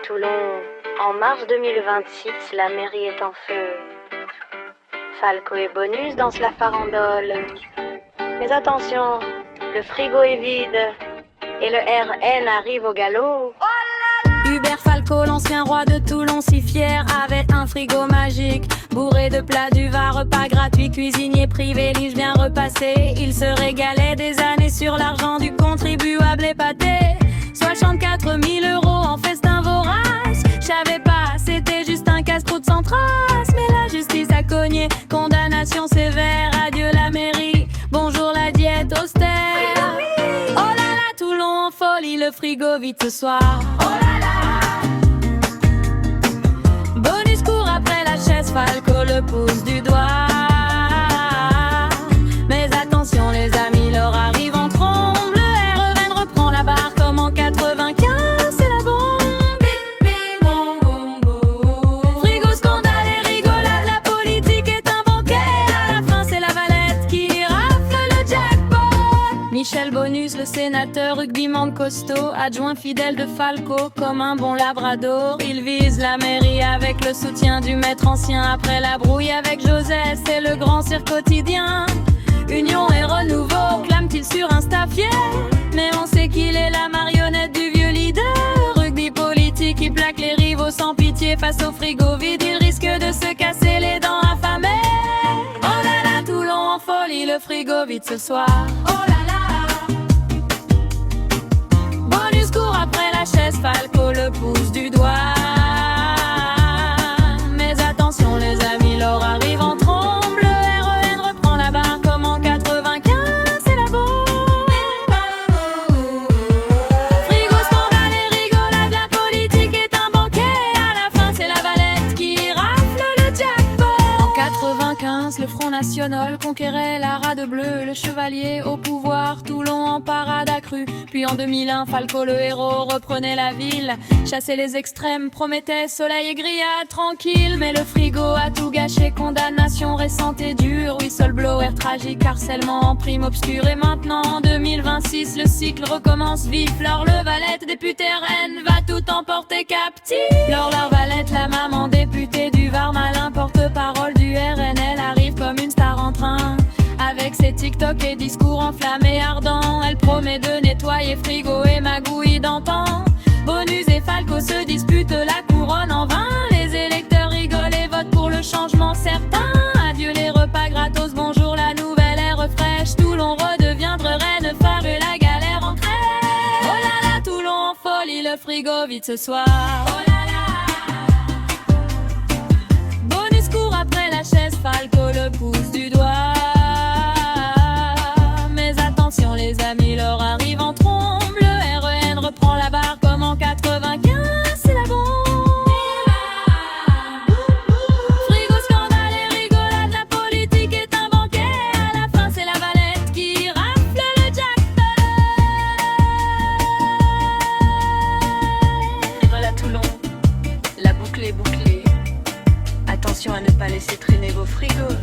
Toulon, en mars 2026, la mairie est en feu. Falco et Bonus dansent la farandole. Mais attention, le frigo est vide et le RN arrive au galop. Hubert Falco, l'ancien roi de Toulon, si fier, avait un frigo magique, bourré de plats du Var, repas gratuits, cuisinier privé, lige bien repassé. Il se régalait des années sur l'argent du contribuable épaté. 64 000 € en festin vorace. J'savais pas, c'était juste un casse-croûte sans trace. Mais la justice a cogné, condamnation sévère. Adieu la mairie, bonjour la diète austère. Oh là là, Toulon en folie, le frigo vide ce soir. Oh là là. Bonus court après la chaise, Falco le pouce du doigt. Mais attention les amis, l'heure arrive en trombe. Le REN reprend la barre comme en 95, c'est la bombe. Frigo, scandale et rigolade, la politique est un banquet. À la fin c'est la Valette qui rafle le jackpot. Michel Bonus, le sénateur, rugbyman costaud, adjoint fidèle de Falco comme un bon labrador. Il vise la mairie avec le soutien du maître ancien. Après la brouille avec Joseph, c'est le grand cirque quotidien. Union et renouveau, clame-t-il sur Insta fier. Mais on sait qu'il est la marionnette du vieux leader. Rugby politique, il plaque les rivaux sans pitié. Face au frigo vide, il risque de se casser les dents affamées. Oh là là, Toulon en folie, le frigo vide ce soir. Oh là là. Bonus court après la chaise, Falco le pouce du doigt. Mais attention les amis, l'heure arrive en trombe. Le REN reprend la barre comme en 95, c'est la bombe. Frigo, scandale et rigolade, la politique est un banquet. À la fin c'est la Valette qui rafle le jackpot. En 95, le Front National conquérait la rade bleue. Le chevalier au pouvoir, Toulon en parade accrue. Puis en 2001, Falco le héros reprenait la ville. Chassait les extrêmes, promettait soleil et grillade tranquille. Mais le frigo a tout gâché, condamnation récente et dure. Whistleblower tragique, harcèlement en prime obscure. Et maintenant en 2026, le cycle recommence vif. Laure le Valette, député RN, va tout emporter captif. Laure la Valette, la maman députée du Var, malin porte-parole du RN. Elle arrive comme une star en train. Avec ses TikTok et discours enflammés ardents, elle promet de nettoyer frigo et magouille d'antan. Bonus et Falco se disputent la couronne en vain. Les électeurs rigolent et votent pour le changement certain. Adieu les repas gratos, bonjour la nouvelle ère fraîche. Toulon redeviendrait reine phare et la galère en crèche. Oh là là, Toulon en folie, le frigo vide ce soir. Oh là là. Bonus court après la chaise, Falco le pouce du doigt. Attention les amis, l'heure arrive en trombe. Le REN reprend la barre comme en 95, c'est la bombe. Frigo, scandale et rigolade, la politique est un banquet. À la fin c'est la Valette qui rafle le jackpot. Et voilà Toulon, la boucle est bouclée. Attention à ne pas laisser traîner vos frigos.